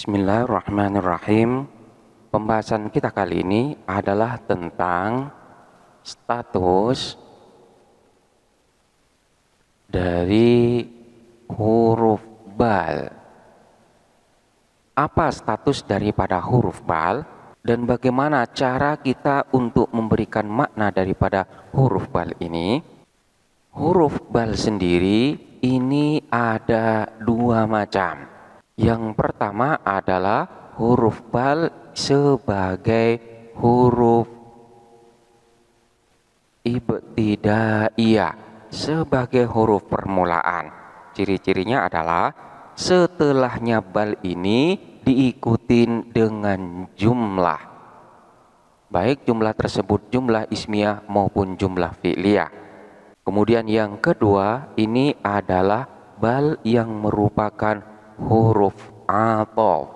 Bismillahirrahmanirrahim. Pembahasan kita kali ini adalah tentang status dari huruf bal. Apa status daripada huruf bal dan bagaimana cara kita untuk memberikan makna daripada huruf bal ini? Huruf bal sendiri ini ada dua macam. Yang pertama adalah huruf bal sebagai huruf ibtidaiyah, sebagai huruf permulaan. Ciri-cirinya adalah setelahnya bal ini diikutin dengan jumlah, baik jumlah tersebut jumlah ismiyah maupun jumlah fi'liyah. Kemudian yang kedua ini adalah bal yang merupakan huruf ataf,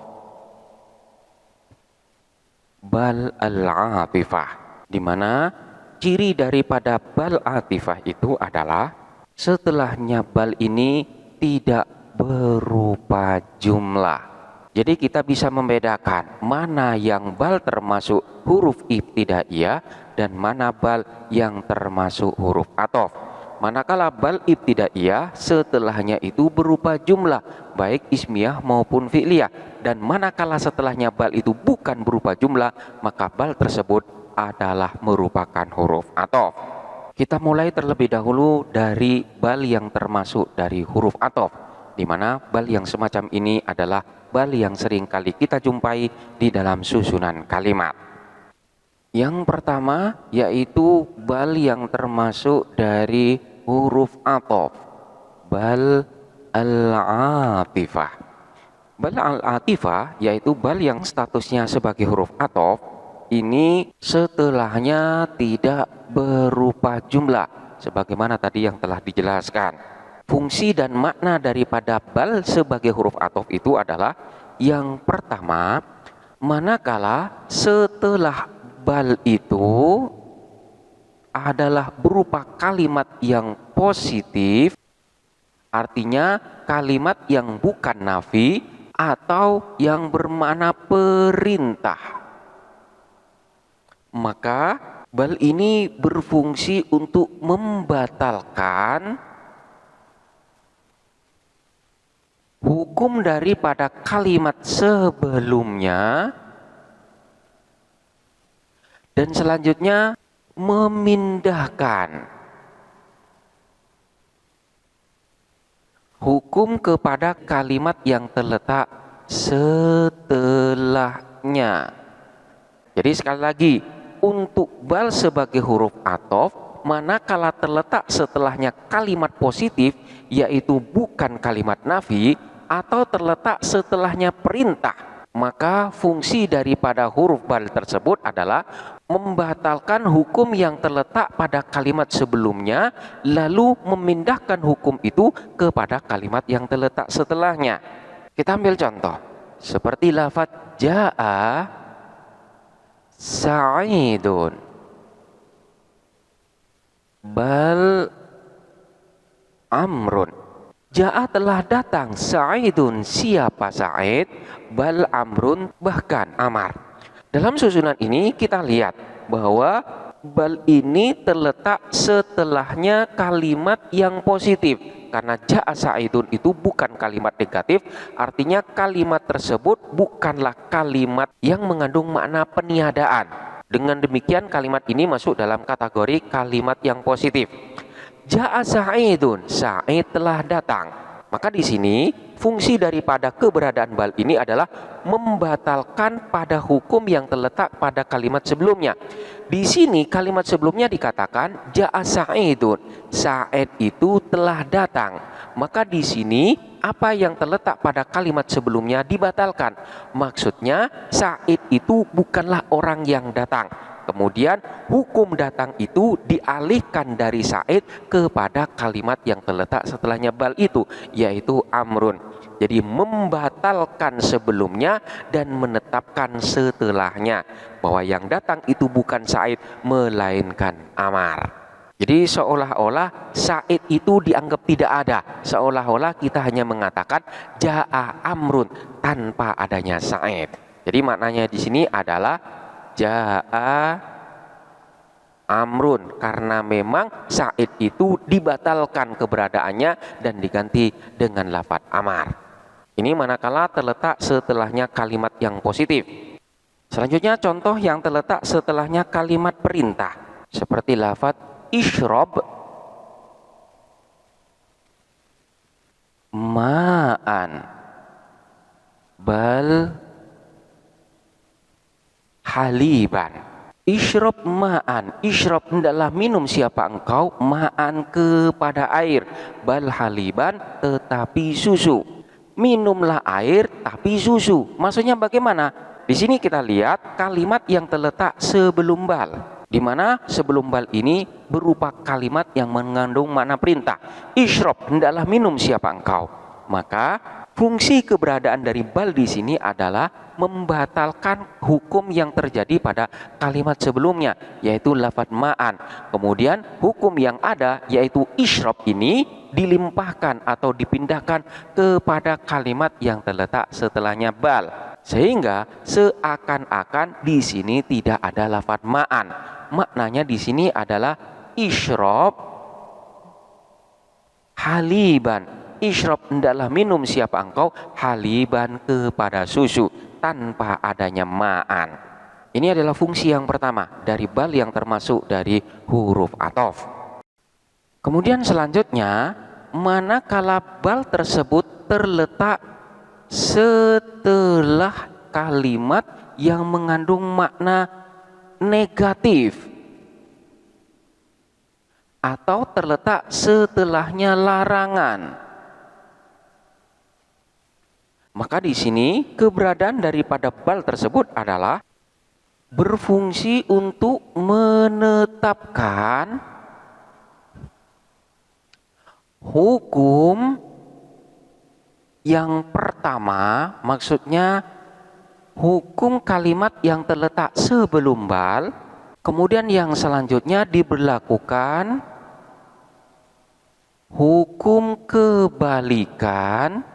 bal al-atifah, di mana ciri daripada bal atifah itu adalah setelahnya bal ini tidak berupa jumlah. Jadi kita bisa membedakan mana yang bal termasuk huruf ibtidaiyah dan mana bal yang termasuk huruf ataf. Manakala bal ibtidaiyah setelahnya itu berupa jumlah baik ismiyah maupun fi'liyah, dan manakala setelahnya bal itu bukan berupa jumlah maka bal tersebut adalah merupakan huruf ataf. Kita mulai terlebih dahulu dari bal yang termasuk dari huruf ataf, di mana bal yang semacam ini adalah bal yang sering kali kita jumpai di dalam susunan kalimat. Yang pertama yaitu bal yang termasuk dari huruf ataf, bal al-atifah. Bal al-atifah yaitu bal yang statusnya sebagai huruf ataf, ini setelahnya tidak berupa jumlah sebagaimana tadi yang telah dijelaskan. Fungsi dan makna daripada bal sebagai huruf ataf itu adalah yang pertama, manakala setelah bal itu adalah berupa kalimat yang positif, artinya kalimat yang bukan nafi atau yang bermakna perintah, maka bal ini berfungsi untuk membatalkan hukum daripada kalimat sebelumnya, dan selanjutnya memindahkan hukum kepada kalimat yang terletak setelahnya. Jadi sekali lagi, untuk bal sebagai huruf ataf, manakala terletak setelahnya kalimat positif yaitu bukan kalimat nafi atau terletak setelahnya perintah, maka fungsi daripada huruf bal tersebut adalah membatalkan hukum yang terletak pada kalimat sebelumnya lalu memindahkan hukum itu kepada kalimat yang terletak setelahnya. Kita ambil contoh seperti lafaz jaa sa'idun, bal amrun. Jaa telah datang, sa'idun siapa Sa'id, bal amrun bahkan Amar. Dalam susunan ini kita lihat bahwa bal ini terletak setelahnya kalimat yang positif, karena jaa sa'idun itu bukan kalimat negatif, artinya kalimat tersebut bukanlah kalimat yang mengandung makna peniadaan. Dengan demikian kalimat ini masuk dalam kategori kalimat yang positif. Jaa sa'idun, Sa'id telah datang. Maka di sini fungsi daripada keberadaan bal ini adalah membatalkan pada hukum yang terletak pada kalimat sebelumnya. Di sini kalimat sebelumnya dikatakan jaa sa'idun, Sa'id itu telah datang. Maka di sini apa yang terletak pada kalimat sebelumnya dibatalkan. Maksudnya Sa'id itu bukanlah orang yang datang. Kemudian hukum datang itu dialihkan dari Sa'id kepada kalimat yang terletak setelahnya bal itu, yaitu amrun. Jadi membatalkan sebelumnya dan menetapkan setelahnya bahwa yang datang itu bukan Sa'id melainkan Amar. Jadi seolah-olah Sa'id itu dianggap tidak ada. Seolah-olah kita hanya mengatakan Ja'a Amrun tanpa adanya Sa'id. Jadi maknanya di sini adalah Ja'a Amrun, karena memang Sa'id itu dibatalkan keberadaannya dan diganti dengan lafadz amar. Ini manakala terletak setelahnya kalimat yang positif. Selanjutnya contoh yang terletak setelahnya kalimat perintah, seperti lafadz Ishrob ma'an bal haliban. Ishrob ma'an, ishrob hendaklah minum siapa engkau, ma'an kepada air, bal haliban tetapi susu. Minumlah air tapi susu. Maksudnya bagaimana? Di sini kita lihat kalimat yang terletak sebelum bal, di mana sebelum bal ini berupa kalimat yang mengandung makna perintah. Ishrob hendaklah minum siapa engkau. Maka fungsi keberadaan dari bal di sini adalah membatalkan hukum yang terjadi pada kalimat sebelumnya, yaitu lafadz ma'an. Kemudian hukum yang ada yaitu ishrob ini dilimpahkan atau dipindahkan kepada kalimat yang terletak setelahnya bal. Sehingga seakan-akan di sini tidak ada lafadz ma'an. Maknanya di sini adalah ishrob haliban. Ishrob hendaklah minum siapa engkau, haliban kepada susu, tanpa adanya ma'an. Ini adalah fungsi yang pertama dari bal yang termasuk dari huruf athof. Kemudian selanjutnya, manakala bal tersebut terletak setelah kalimat yang mengandung makna negatif atau terletak setelahnya larangan. Maka di sini keberadaan daripada bal tersebut adalah berfungsi untuk menetapkan hukum yang pertama, maksudnya hukum kalimat yang terletak sebelum bal, kemudian yang selanjutnya diberlakukan hukum kebalikan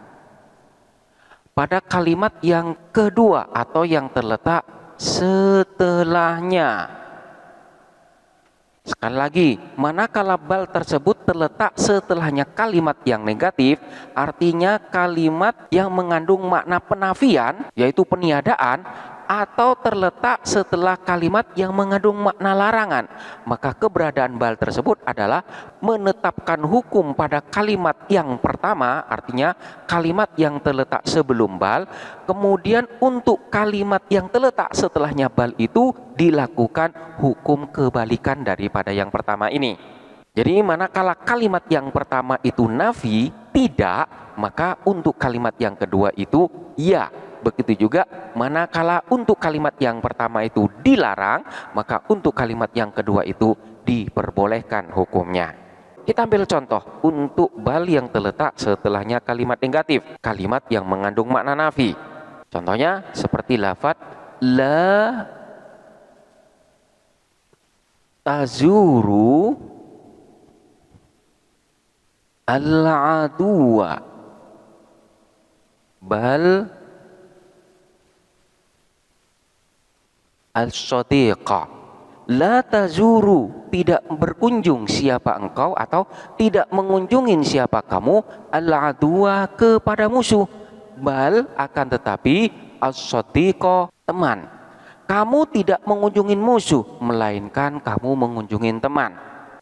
pada kalimat yang kedua atau yang terletak setelahnya. Sekali lagi, manakala bal tersebut terletak setelahnya kalimat yang negatif, artinya kalimat yang mengandung makna penafian, yaitu peniadaan, atau terletak setelah kalimat yang mengandung makna larangan, maka keberadaan bal tersebut adalah menetapkan hukum pada kalimat yang pertama, artinya kalimat yang terletak sebelum bal. Kemudian untuk kalimat yang terletak setelahnya bal itu dilakukan hukum kebalikan daripada yang pertama ini. Jadi manakala kalimat yang pertama itu nafi, tidak, maka untuk kalimat yang kedua itu ya. Begitu juga manakala untuk kalimat yang pertama itu dilarang, maka untuk kalimat yang kedua itu diperbolehkan hukumnya. Kita ambil contoh untuk bal yang terletak setelahnya kalimat negatif, kalimat yang mengandung makna nafi. Contohnya seperti lafadz la tazuru al-aduwa bal al-sadiqa. La tazuru, tidak berkunjung siapa engkau atau tidak mengunjungin siapa kamu, al-aduwa kepada musuh, bal akan tetapi al-sadiqa teman. Kamu tidak mengunjungin musuh, melainkan kamu mengunjungin teman.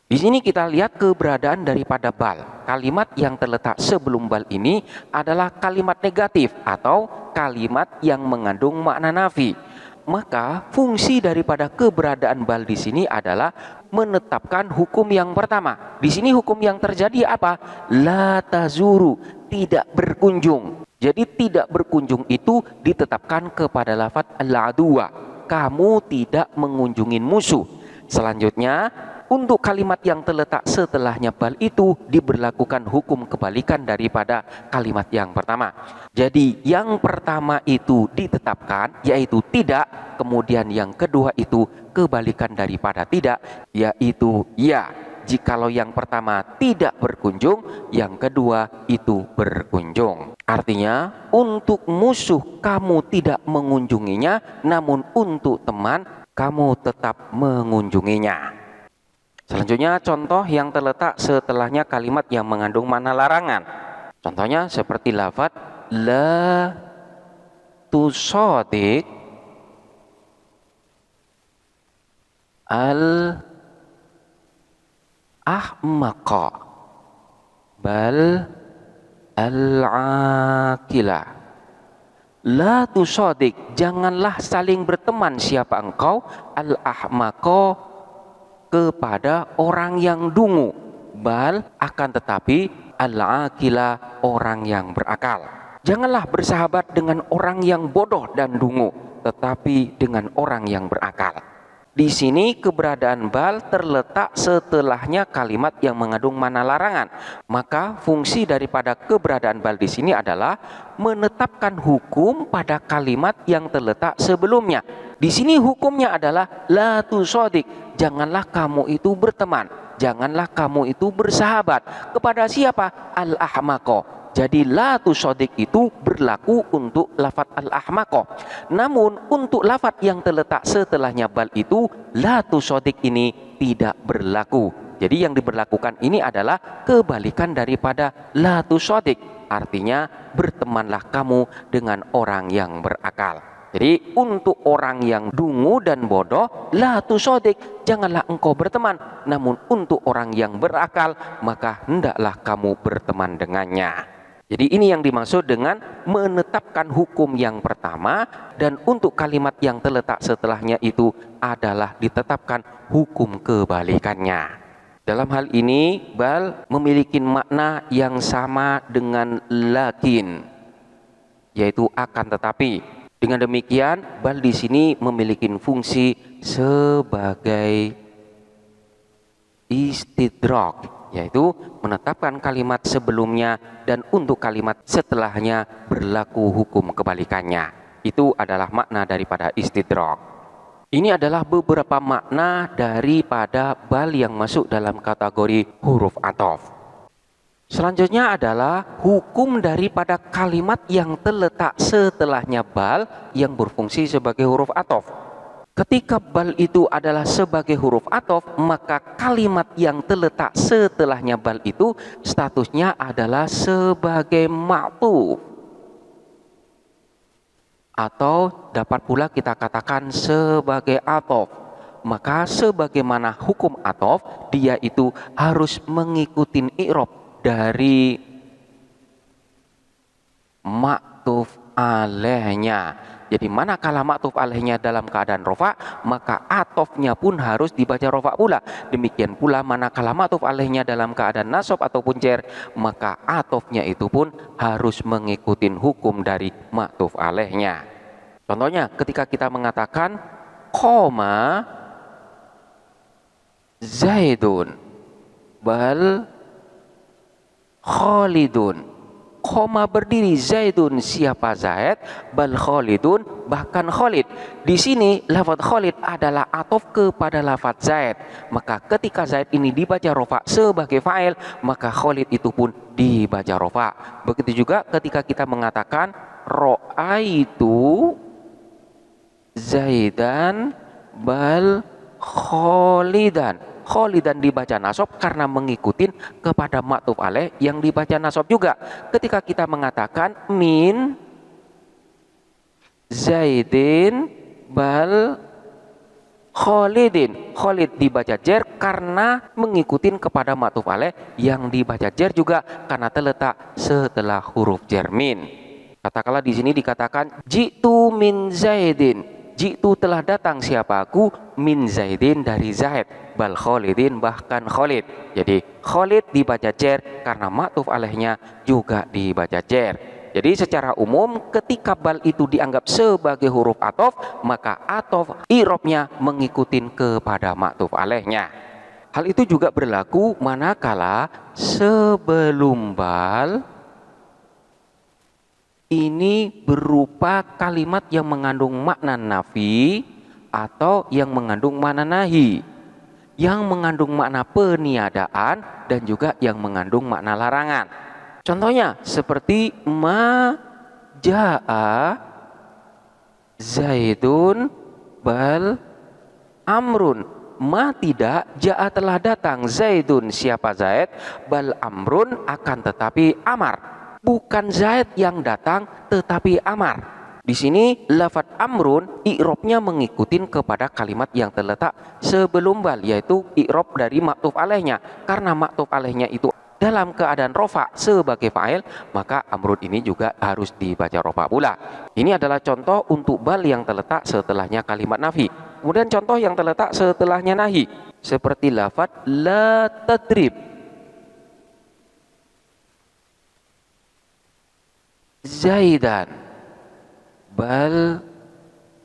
Di sini kita lihat keberadaan daripada bal. Kalimat yang terletak sebelum bal ini adalah kalimat negatif atau kalimat yang mengandung makna nafi. Maka fungsi daripada keberadaan bal di sini adalah menetapkan hukum yang pertama. Di sini hukum yang terjadi apa? La tazuru, tidak berkunjung. Jadi tidak berkunjung itu ditetapkan kepada lafadz al-aduwa. Kamu tidak mengunjungin musuh. Selanjutnya, untuk kalimat yang terletak setelahnya bal itu diberlakukan hukum kebalikan daripada kalimat yang pertama. Jadi yang pertama itu ditetapkan yaitu tidak, kemudian yang kedua itu kebalikan daripada tidak yaitu ya. Jikalau yang pertama tidak berkunjung, yang kedua itu berkunjung. Artinya, untuk musuh kamu tidak mengunjunginya, namun untuk teman kamu tetap mengunjunginya. Selanjutnya, contoh yang terletak setelahnya kalimat yang mengandung makna larangan. Contohnya seperti lafaz la tusadik al-ahmaqa bal al-aqila. La tusadik, janganlah saling berteman siapa engkau, al-ahmaqa, kepada orang yang dungu, bal, akan tetapi, al-aqila, orang yang berakal. Janganlah bersahabat dengan orang yang bodoh dan dungu, tetapi dengan orang yang berakal. Di sini keberadaan bal terletak setelahnya kalimat yang mengandung makna larangan. Maka fungsi daripada keberadaan bal di sini adalah menetapkan hukum pada kalimat yang terletak sebelumnya. Di sini hukumnya adalah la tusadik, janganlah kamu itu berteman, janganlah kamu itu bersahabat kepada siapa? Al-ahmaqa. Jadi la tusadik itu berlaku untuk lafaz al-ahmaqa. Namun untuk lafaz yang terletak setelahnya bal itu, la tusadik ini tidak berlaku. Jadi yang diberlakukan ini adalah kebalikan daripada la tusadik. Artinya bertemanlah kamu dengan orang yang berakal. Jadi untuk orang yang dungu dan bodoh, la tusadik, janganlah engkau berteman. Namun untuk orang yang berakal, maka hendaklah kamu berteman dengannya. Jadi ini yang dimaksud dengan menetapkan hukum yang pertama, dan untuk kalimat yang terletak setelahnya itu adalah ditetapkan hukum kebalikannya. Dalam hal ini bal memiliki makna yang sama dengan lakin, yaitu akan tetapi. Dengan demikian bal di sini memiliki fungsi sebagai istidrak, yaitu menetapkan kalimat sebelumnya dan untuk kalimat setelahnya berlaku hukum kebalikannya. Itu adalah makna daripada istidrak. Ini adalah beberapa makna daripada bal yang masuk dalam kategori huruf ataf. Selanjutnya adalah hukum daripada kalimat yang terletak setelahnya bal yang berfungsi sebagai huruf ataf. Ketika bal itu adalah sebagai huruf ataf, maka kalimat yang terletak setelahnya bal itu statusnya adalah sebagai ma'tuf, atau dapat pula kita katakan sebagai ataf. Maka sebagaimana hukum ataf, dia itu harus mengikuti i'rab dari ma'tuf alaihnya. Jadi manakala ma'tuf alaihnya dalam keadaan rofa, maka atofnya pun harus dibaca rofa pula. Demikian pula manakala ma'tuf alaihnya dalam keadaan nasab ataupun jar, maka atofnya itu pun harus mengikuti hukum dari ma'tuf alaihnya. Contohnya ketika kita mengatakan qoma Zaidun bal Khalidun. Qoma berdiri Zaidun, siapa Zaid, bal Khalidun, bahkan Khalid. Di sini lafaz Khalid adalah ataf kepada lafaz Zaid. Maka ketika Zaid ini dibaca rofa sebagai fa'il, maka Khalid itu pun dibaca rofa. Begitu juga ketika kita mengatakan ra'aitu Zaidan bal Khalidan. Khalidan dibaca nasab karena mengikuti kepada ma'tuf alaih yang dibaca nasab juga. Ketika kita mengatakan min Zaidin bal Khalidin, Khalid dibaca jar karena mengikuti kepada ma'tuf alaih yang dibaca jar juga karena terletak setelah huruf jar min. Katakanlah di sini dikatakan jitu min Zaidin. Jitu telah datang siapa aku, min Zaidin dari Zaid, bal Khalidin bahkan Khalid. Jadi Khalid dibaca jar karena ma'tuf alaihnya juga dibaca jar. Jadi secara umum ketika bal itu dianggap sebagai huruf ataf, maka ataf i'rabnya mengikuti kepada ma'tuf alaihnya. Hal itu juga berlaku manakala sebelum bal ini berupa kalimat yang mengandung makna nafi atau yang mengandung makna nahi. yang mengandung makna peniadaan dan juga yang mengandung makna larangan. Contohnya seperti ma jaa Zaidun bal amrun. Ma tidak, jaa telah datang, Zaidun siapa Zaid, bal amrun akan tetapi Amar. Bukan Zaid yang datang tetapi Amar. Di sini lafadz amrun i'robnya mengikuti kepada kalimat yang terletak sebelum bal, yaitu i'rob dari maktuf alaihnya. Karena maktuf alaihnya itu dalam keadaan rofa sebagai fa'il, maka amrun ini juga harus dibaca rofa pula. Ini adalah contoh untuk bal yang terletak setelahnya kalimat nafi. Kemudian contoh yang terletak setelahnya nahi, seperti lafadz la tadrib Zaidan bal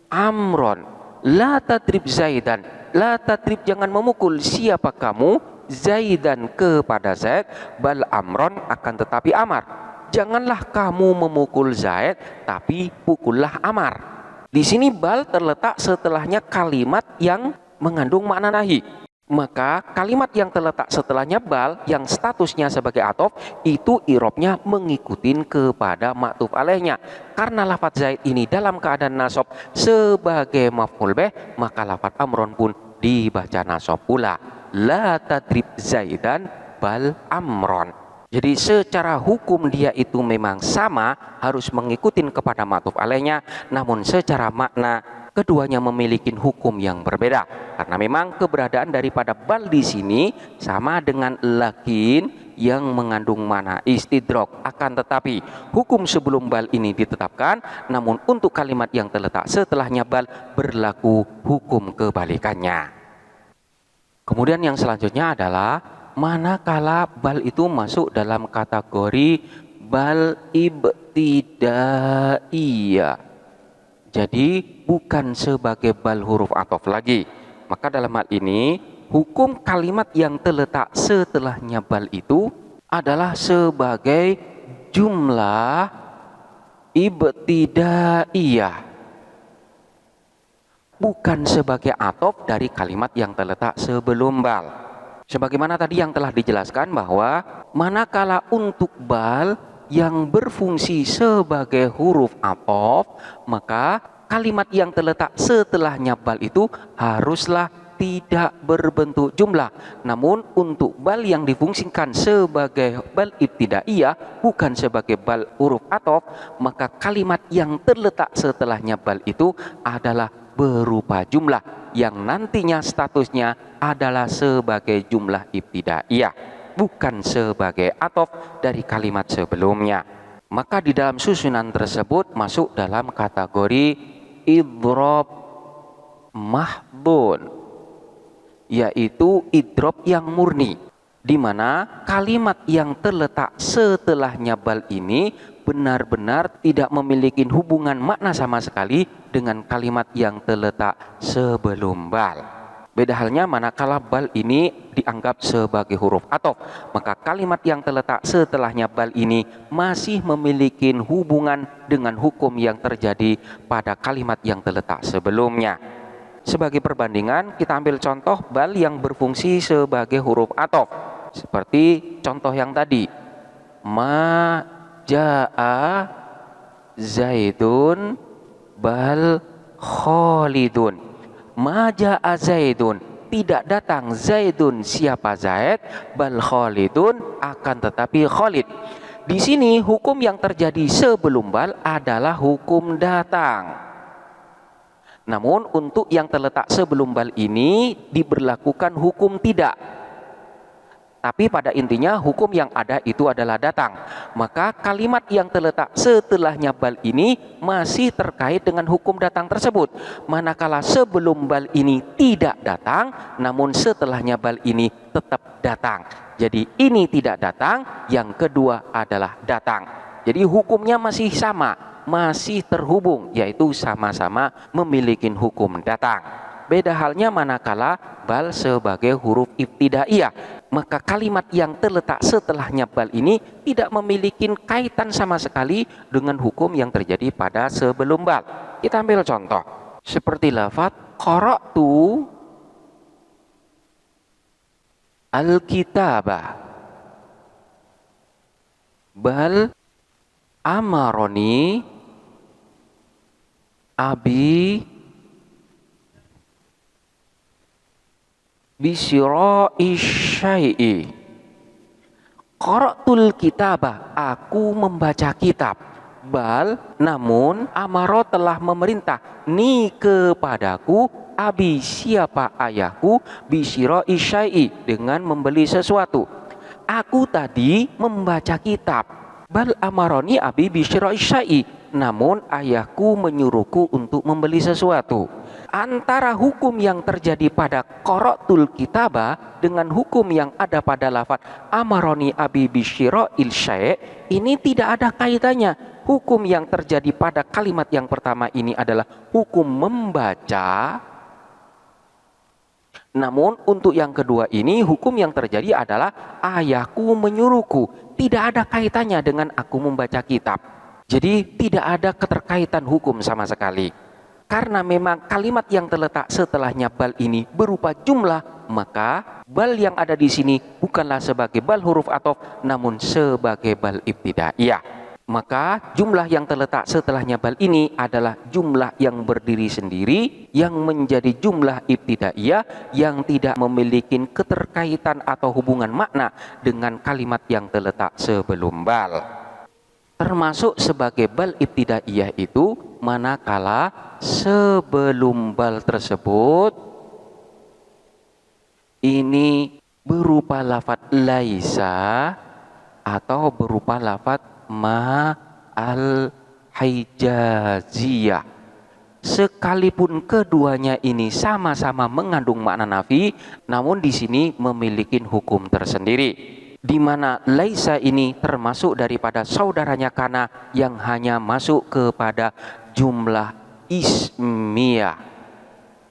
amron. La tadrib Zaidan, la tadrib jangan memukul siapa kamu, Zaidan kepada Zaid, bal amron akan tetapi Amar. Janganlah kamu memukul Zaid, tapi pukullah Amar. Di sini bal terletak setelahnya kalimat yang mengandung makna nahi. Maka kalimat yang terletak setelahnya bal yang statusnya sebagai atof itu i'robnya mengikuti kepada maktuf alaihnya. Karena lafadz Zaid ini dalam keadaan nasab sebagai maf'ul bih, maka lafadz amron pun dibaca nasab pula. La tadrib Zaidan bal amron. Jadi secara hukum dia itu memang sama, harus mengikuti kepada maktuf alaihnya, namun secara makna keduanya memiliki hukum yang berbeda. Karena memang keberadaan daripada bal di sini sama dengan lakin yang mengandung makna istidrok. Akan tetapi hukum sebelum bal ini ditetapkan, namun untuk kalimat yang terletak setelahnya bal berlaku hukum kebalikannya. Kemudian yang selanjutnya adalah manakala bal itu masuk dalam kategori bal ibtidaiyah. Jadi bukan sebagai bal huruf atof lagi. Maka dalam hal ini hukum kalimat yang terletak setelahnya bal itu adalah sebagai jumlah ibtidaiyah, bukan sebagai atof dari kalimat yang terletak sebelum bal. Sebagaimana tadi yang telah dijelaskan bahwa manakala untuk bal yang berfungsi sebagai huruf atof, maka kalimat yang terletak setelahnya bal itu haruslah tidak berbentuk jumlah. Namun untuk bal yang difungsikan sebagai bal ibtidaiyah, bukan sebagai bal huruf atof, maka kalimat yang terletak setelahnya bal itu adalah berupa jumlah yang nantinya statusnya adalah sebagai jumlah ibtidaiyah, bukan sebagai atof dari kalimat sebelumnya. Maka di dalam susunan tersebut masuk dalam kategori idrob mahdhun, yaitu idrob yang murni, di mana kalimat yang terletak setelahnya bal ini benar-benar tidak memiliki hubungan makna sama sekali dengan kalimat yang terletak sebelum bal. Beda halnya manakala bal ini dianggap sebagai huruf atof, maka kalimat yang terletak setelahnya bal ini masih memiliki hubungan dengan hukum yang terjadi pada kalimat yang terletak sebelumnya. Sebagai perbandingan, kita ambil contoh bal yang berfungsi sebagai huruf atof, seperti contoh yang tadi, ma jaa Zaidun bal Khalidun. Ma jaa Zaidun, tidak datang Zaidun siapa Zaid, bal Khalidun akan tetapi Khalid. Di sini hukum yang terjadi sebelum bal adalah hukum datang. Namun untuk yang terletak sebelum bal ini diberlakukan hukum tidak. Tapi pada intinya hukum yang ada itu adalah datang. Maka kalimat yang terletak setelahnya bal ini masih terkait dengan hukum datang tersebut. Manakala sebelum bal ini tidak datang, namun setelahnya bal ini tetap datang. Jadi ini tidak datang, yang kedua adalah datang. Jadi hukumnya masih sama, masih terhubung, yaitu sama-sama memiliki hukum datang. Beda halnya manakala bal sebagai huruf ibtidaiyah, maka kalimat yang terletak setelahnya bal ini tidak memiliki kaitan sama sekali dengan hukum yang terjadi pada sebelum bal. Kita ambil contoh seperti lafadz qara'tu al-kitabah bal amaroni abi bisyira'i syai'i. Qara'tul kitabah, aku membaca kitab. Bal, namun amaro telah memerintah ni kepadaku abi siapa ayahku bisyira'i syai'i dengan membeli sesuatu. Aku tadi membaca kitab. Bal amaroni abi bisyira'i syai'i, namun ayahku menyuruhku untuk membeli sesuatu. Antara hukum yang terjadi pada qara'tul kitabah dengan hukum yang ada pada lafaz amaroni abi bisyira'il syai' ini tidak ada kaitannya. Hukum yang terjadi pada kalimat yang pertama ini adalah hukum membaca. Namun untuk yang kedua ini hukum yang terjadi adalah ayahku menyuruhku. Tidak ada kaitannya dengan aku membaca kitab. Jadi tidak ada keterkaitan hukum sama sekali. Karena memang kalimat yang terletak setelahnya bal ini berupa jumlah, maka bal yang ada di sini bukanlah sebagai bal huruf athof, namun sebagai bal ibtidaiyah. Maka jumlah yang terletak setelahnya bal ini adalah jumlah yang berdiri sendiri, yang menjadi jumlah ibtidaiyah, yang tidak memiliki keterkaitan atau hubungan makna dengan kalimat yang terletak sebelum bal. Termasuk sebagai bal ibtidaiyah itu manakala sebelum bal tersebut ini berupa lafaz laisa atau berupa lafaz ma al-hijaziyah. Sekalipun keduanya ini sama-sama mengandung makna nafi, namun di sini memiliki hukum tersendiri, di mana laisa ini termasuk daripada saudaranya kana yang hanya masuk kepada jumlah ismiyah.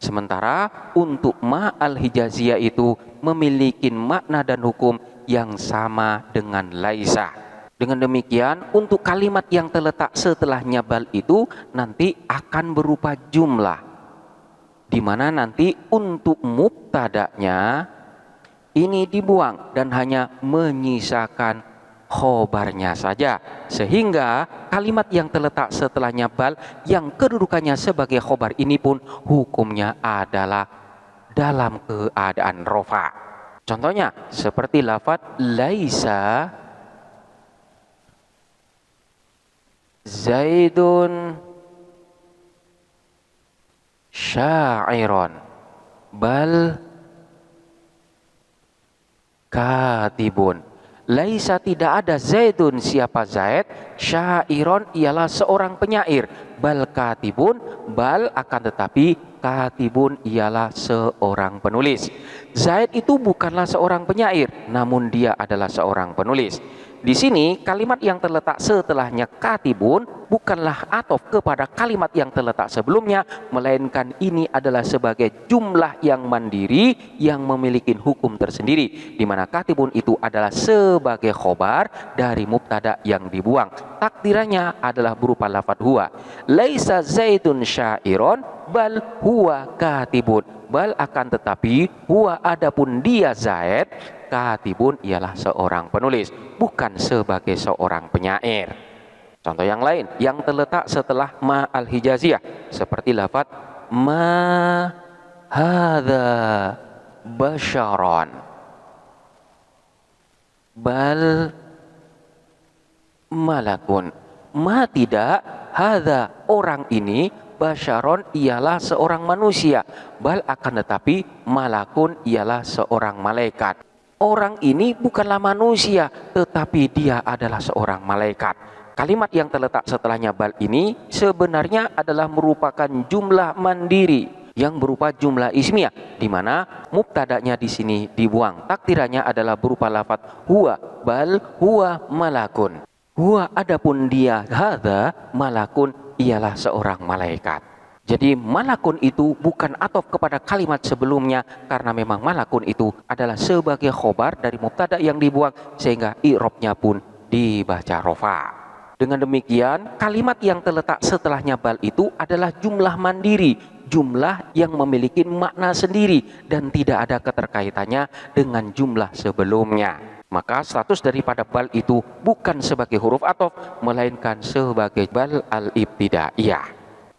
Sementara untuk ma al-hijaziyah itu memiliki makna dan hukum yang sama dengan laisa. Dengan demikian untuk kalimat yang terletak setelahnya bal itu nanti akan berupa jumlah, di mana nanti untuk mubtada'nya ini dibuang dan hanya menyisakan khobarnya saja, sehingga kalimat yang terletak setelahnya bal yang kedudukannya sebagai khobar ini pun hukumnya adalah dalam keadaan rofa. Contohnya seperti lafaz laisa Zaidun sya'iron bal katibun. Laisa tidak ada Zaidun siapa Zaid, syairon ialah seorang penyair, bal katibun bal akan tetapi katibun ialah seorang penulis. Zaid itu bukanlah seorang penyair, namun dia adalah seorang penulis. Di sini kalimat yang terletak setelahnya katibun bukanlah athof kepada kalimat yang terletak sebelumnya, melainkan ini adalah sebagai jumlah yang mandiri yang memiliki hukum tersendiri, di mana katibun itu adalah sebagai khobar dari mubtada yang dibuang. Takdirannya adalah berupa lafaz huwa. Laisa Zaidun syairon bal huwa katibun. Bal akan tetapi huwa adapun dia Zaid katibun ialah seorang penulis, bukan sebagai seorang penyair. Contoh yang lain yang terletak setelah ma al-hijaziyah seperti lafaz ma hadza basyaron bal malakun. Ma tidak, hadza orang ini, basyaron ialah seorang manusia, bal akan tetapi malakun ialah seorang malaikat. Orang ini bukanlah manusia, tetapi dia adalah seorang malaikat. Kalimat yang terletak setelahnya bal ini sebenarnya adalah merupakan jumlah mandiri yang berupa jumlah ismiyah, di mana mubtada'nya di sini dibuang. Takdirannya adalah berupa lafaz huwa, bal huwa malakun. Huwa adapun dia, hadza malakun ialah seorang malaikat. Jadi malakun itu bukan athof kepada kalimat sebelumnya, karena memang malakun itu adalah sebagai khobar dari mubtada yang dibuang, sehingga i'rabnya pun dibaca rofa. Dengan demikian, kalimat yang terletak setelahnya bal itu adalah jumlah mandiri, jumlah yang memiliki makna sendiri dan tidak ada keterkaitannya dengan jumlah sebelumnya. Maka status daripada bal itu bukan sebagai huruf athof, melainkan sebagai bal al-ibtidaiyah.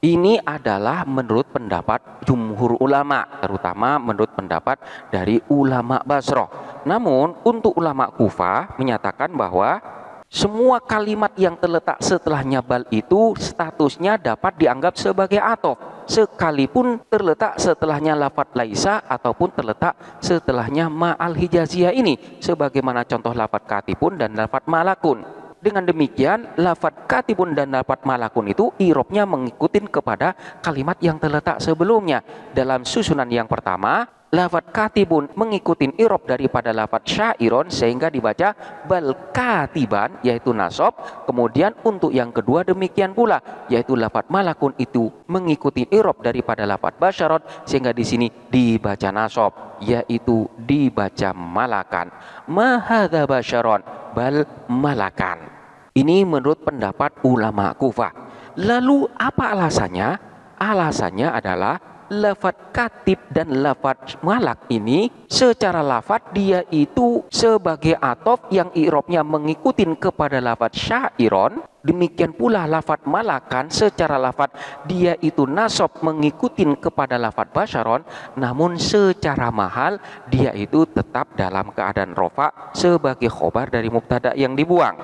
Ini adalah menurut pendapat jumhur ulama, terutama menurut pendapat dari ulama Basrah. Namun untuk ulama Kufah menyatakan bahwa semua kalimat yang terletak setelahnya bal itu statusnya dapat dianggap sebagai athof, sekalipun terletak setelahnya lafadz laisa ataupun terletak setelahnya ma'al hijaziyah ini, sebagaimana contoh lafadz katibun dan lafadz malakun. Dengan demikian, lafadz katibun dan lafadz malakun itu i'rabnya mengikuti kepada kalimat yang terletak sebelumnya. Dalam susunan yang pertama, lafadz katibun mengikuti i'rab daripada lafadz syairon sehingga dibaca bal katiban yaitu nasab. Kemudian untuk yang kedua demikian pula, yaitu lafadz malakun itu mengikuti i'rab daripada lafadz basyaron sehingga di sini dibaca nasab, yaitu dibaca malakan. Ma hadza basyaron bal malakan. Ini menurut pendapat ulama Kufah. Lalu apa alasannya? Alasannya adalah lafadz katib dan lafadz malak ini secara lafadz dia itu sebagai athof yang i'rabnya mengikuti kepada lafadz syairon. Demikian pula lafadz malakan secara lafadz dia itu nasab mengikuti kepada lafadz basyaron, namun secara mahal dia itu tetap dalam keadaan rofa sebagai khobar dari mubtada yang dibuang.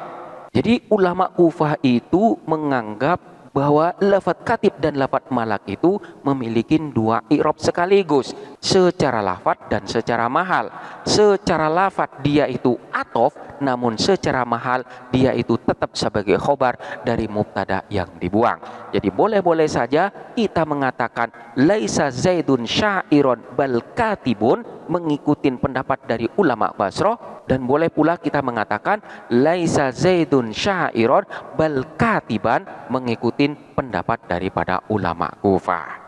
Jadi ulama Kufah itu menganggap bahwa lafadz katib dan lafadz malak itu memiliki dua i'rab sekaligus, secara lafadz dan secara mahal. Secara lafadz dia itu athof, namun secara mahal dia itu tetap sebagai khobar dari mubtada yang dibuang. Jadi boleh-boleh saja kita mengatakan laisa zaidun syairon bal katibun mengikuti pendapat dari ulama Basrah, dan boleh pula kita mengatakan laisa zaidun syairon bal katiban mengikuti pendapat daripada ulama Kufah.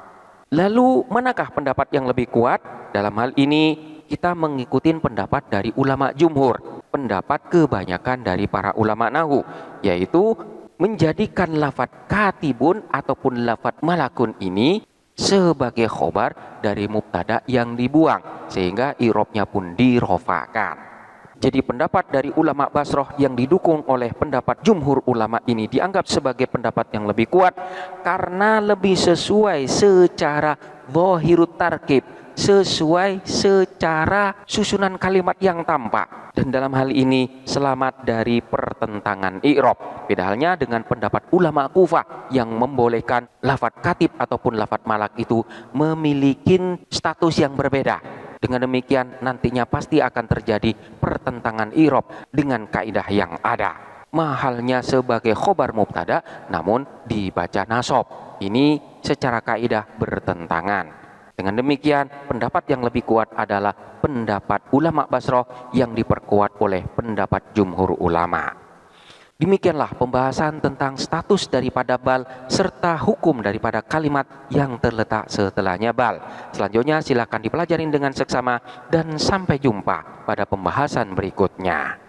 Lalu manakah pendapat yang lebih kuat? Dalam hal ini kita mengikuti pendapat dari ulama jumhur, pendapat kebanyakan dari para ulama nahwu, yaitu menjadikan lafadz katibun ataupun lafadz malakun ini sebagai khobar dari mubtada yang dibuang, sehingga i'rabnya pun dirofakan. Jadi pendapat dari ulama Basrah yang didukung oleh pendapat jumhur ulama ini dianggap sebagai pendapat yang lebih kuat karena lebih sesuai secara zahirut tarkib, sesuai secara susunan kalimat yang tampak, dan dalam hal ini selamat dari pertentangan i'rab. Beda halnya dengan pendapat ulama Kufah yang membolehkan lafadz katib ataupun lafadz malak itu memiliki status yang berbeda. Dengan demikian nantinya pasti akan terjadi pertentangan i'rab dengan kaidah yang ada. Mahalnya sebagai khobar mubtada namun dibaca nasab. Ini secara kaidah bertentangan. Dengan demikian pendapat yang lebih kuat adalah pendapat ulama Basrah yang diperkuat oleh pendapat jumhur ulama. Demikianlah pembahasan tentang status daripada bal serta hukum daripada kalimat yang terletak setelahnya bal. Selanjutnya silakan dipelajari dengan seksama dan sampai jumpa pada pembahasan berikutnya.